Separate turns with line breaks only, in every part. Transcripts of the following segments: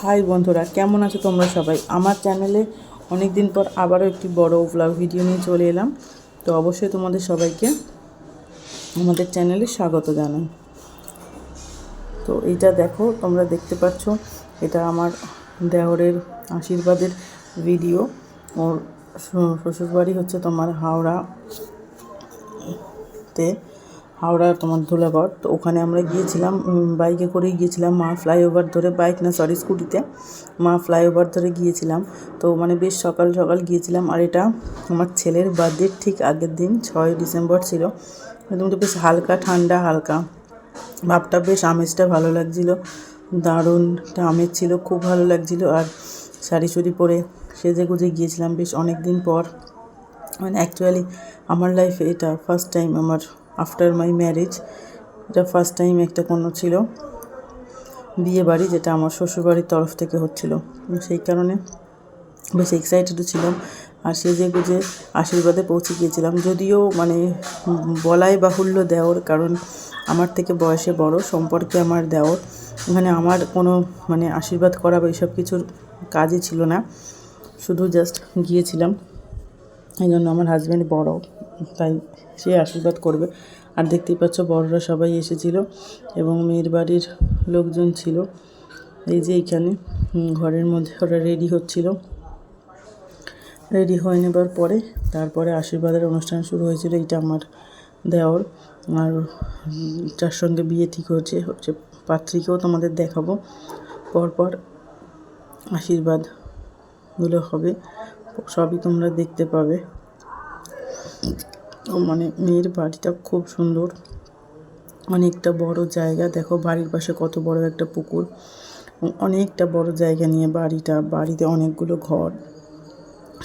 High বন্ধুরা, কেমন আছো তোমরা সবাই? আমার চ্যানেলে অনেক দিন পর আবারও একটি বড় ব্লগ ভিডিও নিয়ে চলে এলাম। তো অবশ্যই তোমাদের সবাইকে আমাদের চ্যানেলে স্বাগত জানাই। তো এইটা দেখো, তোমরা দেখতে পাচ্ছ, এটা আমার দেওরের আশীর্বাদের ভিডিও। ওর শ্বশুরবাড়ি হচ্ছে তোমার হাওড়া তোমার ধুলাগড়। তো ওখানে আমরা গিয়েছিলাম, বাইকে করেই গিয়েছিলাম, মা ফ্লাইওভার ধরে, স্কুটিতে মা ফ্লাইওভার ধরে গিয়েছিলাম। তো মানে বেশ সকাল সকাল গিয়েছিলাম। আর এটা আমার ছেলের বার্থডের ঠিক আগের দিন, 6 ডিসেম্বর ছিল। একদম তো বেশ হালকা ঠান্ডা, হালকা ভাবটা, বেশ আমেজটা ভালো লাগছিলো, দারুণ একটা আমেজ ছিল, খুব ভালো লাগছিলো। আর শাড়ি শুড়ি পরে সেজে গুজে গিয়েছিলাম বেশ অনেক দিন পর। মানে অ্যাকচুয়ালি আমার লাইফে এটা ফার্স্ট টাইম, আমার আফটার মাই ম্যারেজ এটা ফার্স্ট টাইম একটা কোনো ছিল বিয়ে বাড়ি, যেটা আমার শ্বশুরবাড়ির তরফ থেকে হচ্ছিল। সেই কারণে বেশ এক্সাইটেডও ছিলাম। আর সেজে গুজে আশীর্বাদে পৌঁছে গিয়েছিলাম। যদিও মানে বলাই বাহুল্য দেওর, কারণ আমার থেকে বয়সে বড়, সম্পর্কে আমার দেওর, মানে আমার কোনো মানে আশীর্বাদ করা বা এইসব কিছুর কাজই ছিল না, শুধু জাস্ট গিয়েছিলাম। এই জন্য আমার হাজব্যান্ড বড়, তাই সে আশীর্বাদ করবে। আর দেখতেই পাচ্ছ বড়রা সবাই এসেছিল এবং মেয়ের বাড়ির লোকজন ছিল। এই যে এইখানে ঘরের মধ্যে ওরা রেডি হচ্ছিল। রেডি হয়ে নেবার পরে তারপরে আশীর্বাদের অনুষ্ঠান শুরু হয়েছিল। এইটা আমার দেওর, আর যার সঙ্গে বিয়ে ঠিক হচ্ছে পাত্রীকেও তোমাদের দেখাবো। পরপর আশীর্বাদগুলো হবে, সবই তোমরা দেখতে পাবে। মানে মেয়ের বাড়িটা খুব সুন্দর, অনেকটা বড় জায়গা। দেখো বাড়ির পাশে কত বড় একটা পুকুর, অনেকটা বড় জায়গা নিয়ে বাড়িতে অনেকগুলো ঘর,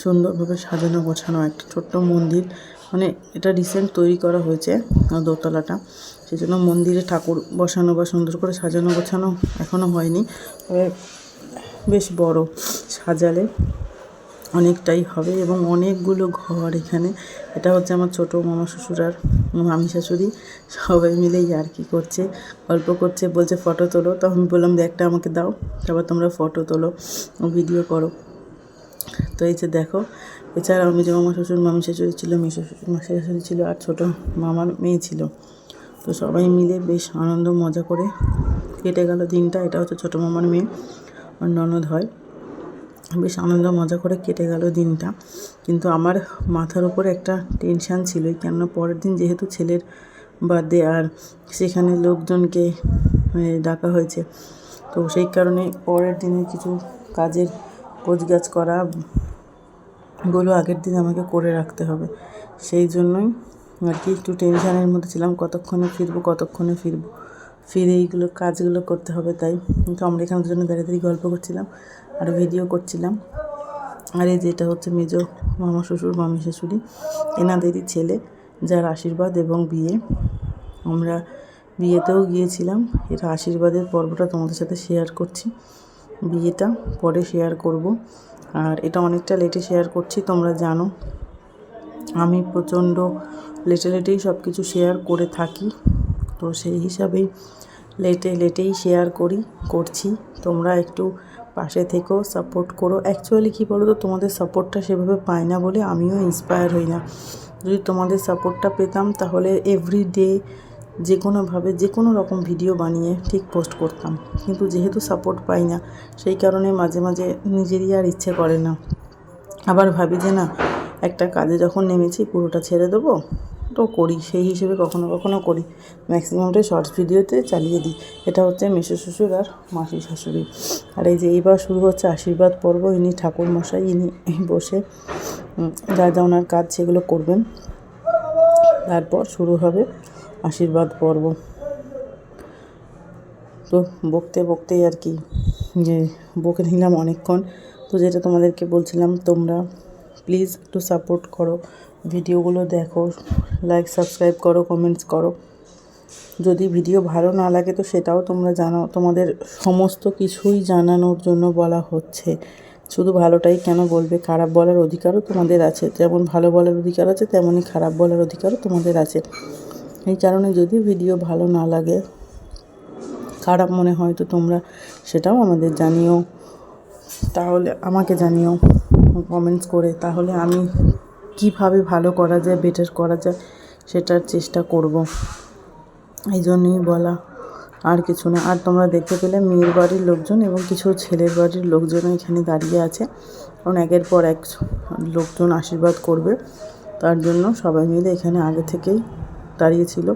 সুন্দরভাবে সাজানো গোছানো একটা ছোট্ট মন্দির। মানে এটা রিসেন্ট তৈরি করা হয়েছে দোতলাটা, সেই জন্য মন্দিরে ঠাকুর বসানো বা সুন্দর করে সাজানো গোছানো এখনও হয়নি। তবে বেশ বড়, সাজালে অনেকটাই হবে এবং অনেকগুলো ঘর এখানে। এটা হচ্ছে আমার ছোটো মামা শ্বশুর আর মামি শাশুড়ি, সবাই মিলেই আর কি করছে, গল্প করছে, বলছে ফটো তোলো। তো আমি বললাম একটা আমাকে দাও, তারপর তোমরা ফটো তোলো, ভিডিও করো। তো এই যে দেখো, এছাড়াও আমি যে মামা শ্বশুর মামি শাশুড়ি ছিল, মেয়ে শ্বশুর মাসি শাশুড়ি ছিল, আর ছোটো মামার মেয়ে ছিল। তো সবাই মিলে বেশ আনন্দ মজা করে কেটে গেল দিনটা। এটা হচ্ছে ছোটো মামার মেয়ে, আর ননদ হয়। বেশ আনন্দ মজা করে কেটে গেল দিনটা। কিন্তু আমার মাথার উপরে একটা টেনশান ছিলই, কেননা পরের দিন যেহেতু ছেলের বার্থডে, আর সেখানে লোকজনকে ডাকা হয়েছে। তো সেই কারণে পরের দিনের কিছু কাজের গোছগাছ করাগুলো আগের দিন আমাকে করে রাখতে হবে। সেই জন্যই আর কি একটু টেনশানের মধ্যে ছিলাম, কতক্ষণে ফিরবো, ফিরে এইগুলো কাজগুলো করতে হবে। তাই কিন্তু আমরা এখানে দুজনে দাঁড়িয়ে গল্প করছিলাম আর ভিডিও করছিলাম। আর এই যেটা হচ্ছে মেজো মামা শ্বশুর মামি শাশুড়ি, এনাদেরই ছেলে, যার আশীর্বাদ এবং বিয়ে। আমরা বিয়েতেও গিয়েছিলাম। এটা আশীর্বাদের পর্বটা তোমাদের সাথে শেয়ার করছি, বিয়েটা পরে শেয়ার করব। আর এটা অনেকটা লেটে শেয়ার করছি, তোমরা জানো আমি প্রচণ্ড লেটেই সব কিছু শেয়ার করে থাকি। তো সেই হিসাবেই লেটেই শেয়ার করছি। তোমরা একটু পাশে থেকেও সাপোর্ট করো। অ্যাকচুয়ালি কী বলো তো, তোমাদের সাপোর্টটা সেভাবে পাই না বলে আমিও ইন্সপায়ার হই না। যদি তোমাদের সাপোর্টটা পেতাম তাহলে এভরিডে যে কোনোভাবে যে কোনো রকম ভিডিও বানিয়ে ঠিক পোস্ট করতাম। কিন্তু যেহেতু সাপোর্ট পাই না, সেই কারণে মাঝে মাঝে নিজেরই আর ইচ্ছে করে না। আবার ভাবি যে না, একটা কাজে যখন নেমেছি পুরোটা ছেড়ে দেবো, তো করি, সেই হিসেবে কখনো কখনো করি। ম্যাক্সিমামটাই শর্টস ভিডিওতে চালিয়ে দিই। এটা হচ্ছে মেসো শ্বশুর আর মাসি শাশুড়ি। আর এই যে এইবার শুরু হচ্ছে আশীর্বাদ পর্ব। ইনি ঠাকুর মশাই, ইনি বসে যা যা ওনার কাজ সেগুলো করবেন, তারপর শুরু হবে আশীর্বাদ পর্ব। তো বকতেই আর কি যে বকে নিলাম অনেকক্ষণ। তো যেটা তোমাদেরকে বলছিলাম, তোমরা প্লিজ একটু সাপোর্ট করো, ভিডিওগুলো দেখো, লাইক সাবস্ক্রাইব করো, কমেন্টস করো। যদি ভিডিও ভালো না লাগে তো সেটাও তোমরা জানাও, তোমাদের সমস্ত কিছুই জানানোর জন্য বলা হচ্ছে। শুধু ভালোটাই কেন বলবে, খারাপ বলার অধিকারও তোমাদের আছে। যেমন ভালো বলার অধিকার আছে, তেমনই খারাপ বলার অধিকারও তোমাদের আছে। এই কারণে যদি ভিডিও ভালো না লাগে খারাপ মনে হয় তো তোমরা সেটাও আমাদের জানিও, তাহলে আমাকে জানিও কমেন্টস করে, তাহলে আমি কিভাবে ভালো করা যায়, বেটার করা যায় সেটার চেষ্টা করব। এই জন্যই বলা, আর কিছু না। আর তোমরা দেখতে পেলে মেয়ের বাড়ির লোকজন এবং কিছু ছেলের বাড়ির লোকজন এখানে দাঁড়িয়ে আছে, কারণ একের পর এক লোকজন আশীর্বাদ করবে, তার জন্য সবাই মিলে এখানে আগে থেকেই দাঁড়িয়েছিল।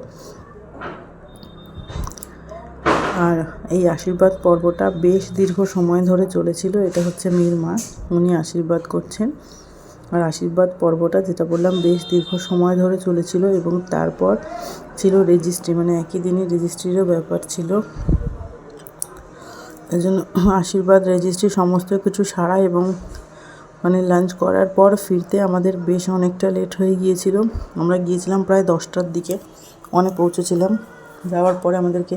আর এই আশীর্বাদ পর্বটা বেশ দীর্ঘ সময় ধরে চলেছিল। এটা হচ্ছে মেয়ের মা, উনি আশীর্বাদ করছেন। আর আশীর্বাদ পর্বটা যেটা বললাম বেশ দীর্ঘ সময় ধরে চলেছিল, এবং তারপর ছিল রেজিস্ট্রি, মানে একই দিনই রেজিস্ট্রিরও ব্যাপার ছিল। এই জন্য আশীর্বাদ, রেজিস্ট্রি সমস্ত কিছু সারা এবং মানে লাঞ্চ করার পর ফিরতে আমাদের বেশ অনেকটা লেট হয়ে গিয়েছিল। আমরা গিয়েছিলাম প্রায় 10টার দিকে, অনেক পৌঁছেছিলাম। যাওয়ার পরে আমাদেরকে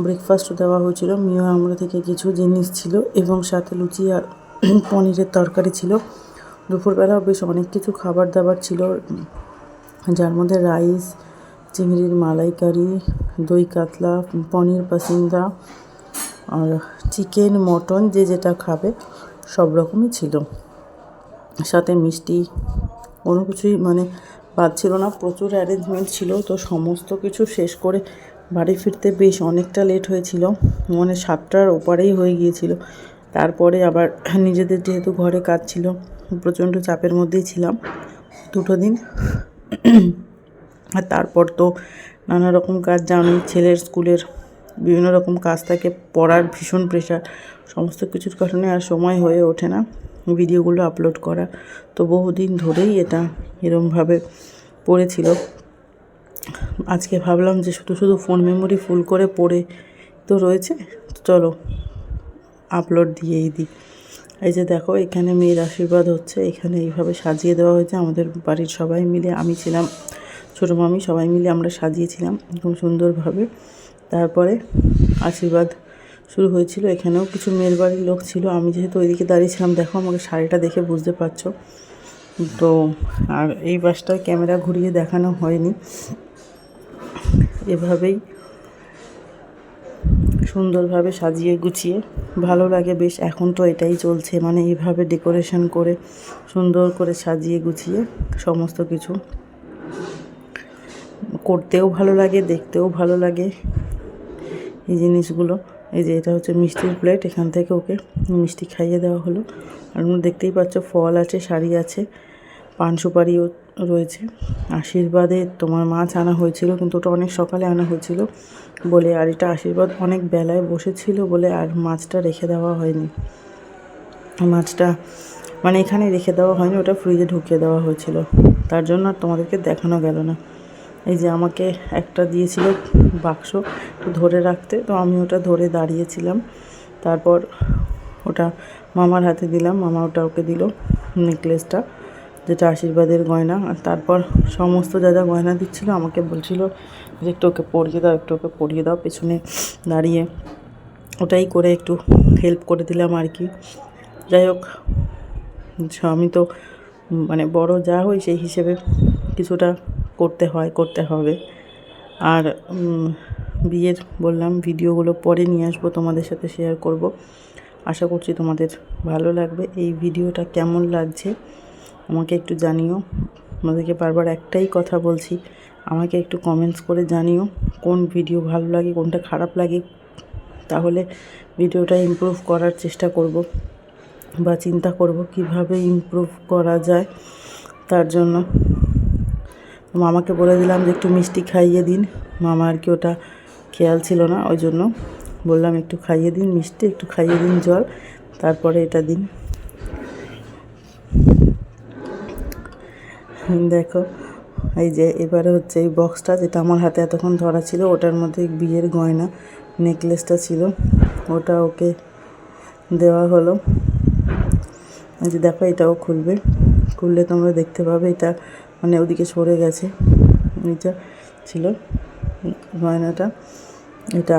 ব্রেকফাস্টও দেওয়া হয়েছিল, মিও আমরা থেকে কিছু জিনিস ছিল এবং সাথে লুচি আর পনিরের তরকারি ছিল। দুপুরবেলাও বেশ অনেক কিছু খাবার দাবার ছিল, যার মধ্যে রাইস, চিংড়ির মালাইকারি, দই কাতলা, পনির পাসিন্দা আর চিকেন, মটন, যে যেটা খাবে সব রকমই ছিল। সাথে মিষ্টি, কোনো কিছুই মানে বাদ ছিল না, প্রচুর অ্যারেঞ্জমেন্ট ছিল। তো সমস্ত কিছু শেষ করে বাড়ি ফিরতে বেশ অনেকটা লেট হয়েছিল, মানে 7টার ওপারেই হয়ে গিয়েছিল। তারপরে আবার নিজেদের যেহেতু ঘরে কাজ ছিল, প্রচণ্ড চাপের মধ্যেই ছিলাম 2 দিন। আর তারপর তো নানা রকম কাজ জানি, ছেলের স্কুলের বিভিন্ন রকম কাজ থাকে, পড়ার ভীষণ প্রেশার, সমস্ত কিছুর কারণে আর সময় হয়ে ওঠে না ভিডিওগুলো আপলোড করা। তো বহুদিন ধরেই এটা এরমভাবে পড়েছিল। আজকে ভাবলাম যে শুধু শুধু ফোন মেমোরি ফুল করে পড়ে তো রয়েছে, চলো আপলোড দিয়েই দিই। এই যে দেখো, এখানে মেয়ের আশীর্বাদ হচ্ছে, এখানে এইভাবে সাজিয়ে দেওয়া হয়েছে আমাদের বাড়ির সবাই মিলে। আমি ছিলাম, ছোটো মামি, সবাই মিলে আমরা সাজিয়েছিলাম খুব সুন্দরভাবে। তারপরে আশীর্বাদ শুরু হয়েছিল। এখানেও কিছু মেয়ের বাড়ির লোক ছিল, আমি যেহেতু ওইদিকে দাঁড়িয়েছিলাম, দেখো আমাকে শাড়িটা দেখে বুঝতে পারছো তো। আর এই পাশটায় ক্যামেরা ঘুরিয়ে দেখানো হয়নি, এভাবেই সুন্দরভাবে সাজিয়ে গুছিয়ে ভালো লাগে বেশ। এখন তো এটাই চলছে, মানে এইভাবে ডেকোরেশন করে সুন্দর করে সাজিয়ে গুছিয়ে সমস্ত কিছু করতেও ভালো লাগে, দেখতেও ভালো লাগে এই জিনিসগুলো। এই যে এটা হচ্ছে মিষ্টির প্লেট, এখান থেকে ওকে মিষ্টি খাইয়ে দেওয়া হলো। আর দেখতেই পাচ্ছ ফল আছে, শাড়ি আছে, পান সুপারিও রয়েছে। আশীর্বাদে তোমার মাছ আনা হয়েছিল, কিন্তু ওটা অনেক সকালে আনা হয়েছিল বলে, আর এটা আশীর্বাদ অনেক বেলায় বসেছিল বলে আর মাছটা রেখে দেওয়া হয়নি। মাছটা মানে এখানে রেখে দেওয়া হয়নি, ওটা ফ্রিজে ঢুকিয়ে দেওয়া হয়েছিল, তার জন্য আর তোমাদেরকে দেখানো গেল না। এই যে আমাকে একটা দিয়েছিল বাক্স ধরে রাখতে, তো আমি ওটা ধরে দাঁড়িয়েছিলাম। তারপর ওটা মামার হাতে দিলাম, মামা ওটা ওকে দিল, নেকলেসটা যেটা আশীর্বাদের গয়না। আর তারপর সমস্ত যা যা গয়না দিচ্ছিল আমাকে বলছিল যে একটু ওকে পরিয়ে দাও, একটু ওকে পরিয়ে দাও, পেছনে দাঁড়িয়ে ওটাই করে একটু হেল্প করে দিলাম আর কি। যাই হোক, আমি তো মানে বড় যা হই সেই হিসেবে কিছুটা করতে হবে। আর বিয়ের বললাম ভিডিওগুলো পরে নিয়ে আসবো, তোমাদের সাথে শেয়ার করব। আশা করছি তোমাদের ভালো লাগবে। এই ভিডিওটা কেমন লাগছে আমাকে একটু জানিও। আমাদেরকে বারবার একটাই কথা বলছি, আমাকে একটু কমেন্টস করে জানিও কোন ভিডিও ভালো লাগে, কোনটা খারাপ লাগে, তাহলে ভিডিওটা ইমপ্রুভ করার চেষ্টা করব বা চিন্তা করব কিভাবে ইমপ্রুভ করা যায়। তার জন্য মামাকে বলে দিলাম যে একটু মিষ্টি খাইয়ে দিন, মামা আর কি ওটা খেয়াল ছিল না, ওই জন্য বললাম একটু খাইয়ে দিন মিষ্টি, একটু খাইয়ে দিন জল, তারপরে এটা দিন। দেখো এই যে এবারে হচ্ছে এই বক্সটা, যেটা আমার হাতে এতক্ষণ ধরা ছিল, ওটার মধ্যে বিয়ের গয়না নেকলেসটা ছিল, ওটা ওকে দেওয়া হলো। এই যে দেখো, এটাও খুললে তোমরা দেখতে পাবে, এটা মানে ওদিকে সরে গেছে, এটা ছিল গয়নাটা, এটা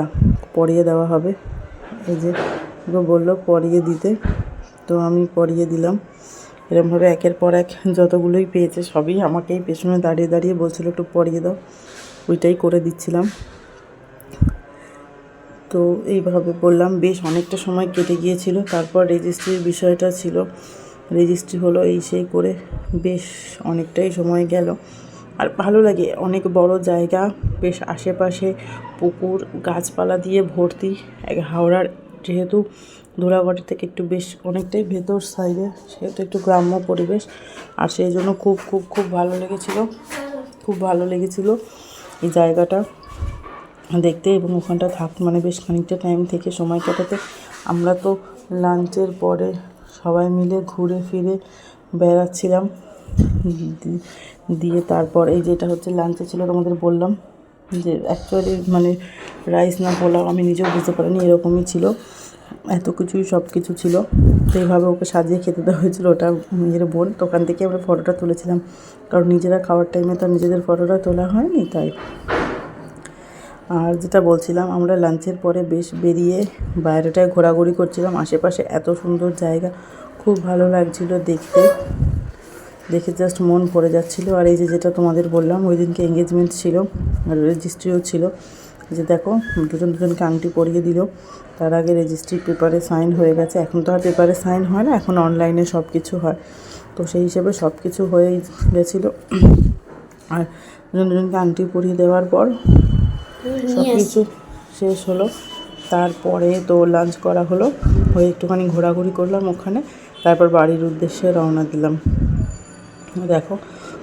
পরিয়ে দেওয়া হবে। এই যে বললো পরিয়ে দিতে, তো আমি পরিয়ে দিলাম। এরকমভাবে একের পর এক যতগুলোই পেয়েছে সবই আমাকেই পেছনে দাঁড়িয়ে দাঁড়িয়ে বলছিল একটু পরিয়ে দাও, ওইটাই করে দিচ্ছিলাম। তো এইভাবে বললাম, বেশ অনেকটা সময় কেটে গিয়েছিল। তারপর রেজিস্ট্রির বিষয়টা ছিল, রেজিস্ট্রি হলো, এই সেই করে বেশ অনেকটাই সময় গেল। আর ভালো লাগে, অনেক বড় জায়গা, বেশ আশেপাশে পুকুর, গাছপালা দিয়ে ভর্তি। হাওড়ার যেহেতু ধুলাগড় থেকে একটু বেশ অনেকটাই ভেতর সাইডে, সেহেতু একটু গ্রাম্য পরিবেশ, আর সেই জন্য খুব খুব খুব ভালো লেগেছিল, খুব ভালো লেগেছিল এই জায়গাটা দেখতে এবং ওখানটা থাকতে, মানে বেশ খানিকটা টাইম থেকে সময় কাটাতে। আমরা তো লাঞ্চের পরে সবাই মিলে ঘুরে ফিরে বেড়াচ্ছিলাম। দিয়ে তারপর এই যেটা হচ্ছে লাঞ্চে ছিল, তোমাদের বললাম যে অ্যাকচুয়ালি মানে রাইস না পোলাও, আমি নিজেও বুঝতে পারিনি এরকমই ছিল, এত কিছুই সব কিছু ছিল। তো এইভাবে ওকে সাজিয়ে খেতে দেওয়া হয়েছিলো, ওটা নিজের বোন। তো ওখান থেকে আমরা ফটোটা তুলেছিলাম, কারণ নিজেরা খাওয়ার টাইমে তো নিজেদের ফটোটা তোলা হয়নি, তাই। আর যেটা বলছিলাম, আমরা লাঞ্চের পরে বেশ বেরিয়ে বাইরেটায় ঘোরাঘুরি করছিলাম, আশেপাশে এত সুন্দর জায়গা, খুব ভালো লাগছিল দেখতে, দেখে জাস্ট মন ভরে যাচ্ছিলো। আর এই যে যেটা তোমাদের বললাম, ওই দিনকে এঙ্গেজমেন্ট ছিল আর রেজিস্ট্রিও ছিল। যে দেখো দুজনকে আংটি পরিয়ে দিল, তার আগে রেজিস্ট্রি পেপারে সাইন হয়ে গেছে। এখন তো আর পেপারে সাইন হয় না, এখন অনলাইনে সব কিছু হয়। তো সেই হিসেবে সব কিছু হয়েই গেছিলো। আর দুজনকে আংটি পরিয়ে দেওয়ার পর সব কিছু শেষ হলো। তারপরে তো লাঞ্চ করা হলো, হয়ে একটুখানি ঘোরাঘুরি করলাম ওখানে, তারপর বাড়ির উদ্দেশ্যে রওনা দিলাম। দেখো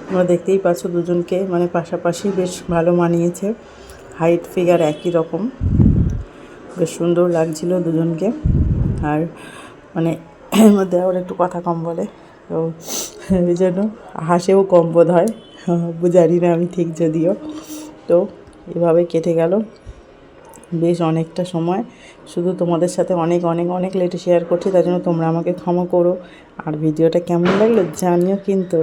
তোমরা দেখতেই পাচ্ছ দুজনকে, মানে পাশাপাশি বেশ ভালো মানিয়েছে, হাইট ফিগার একই রকম, বেশ সুন্দর লাগছিল দুজনকে। আর মানে দেওয়ার একটু কথা কম বলে, তো এই জন্য হাসেও কম বোধ হয়, জানি না আমি ঠিক, যদিও। তো এভাবে কেটে গেল বেশ অনেকটা সময়। শুধু তোমাদের সাথে অনেক অনেক অনেক লেটে শেয়ার করছি, তার জন্য তোমরা আমাকে ক্ষমা করো। আর ভিডিওটা কেমন লাগলো জানিও কিন্তু।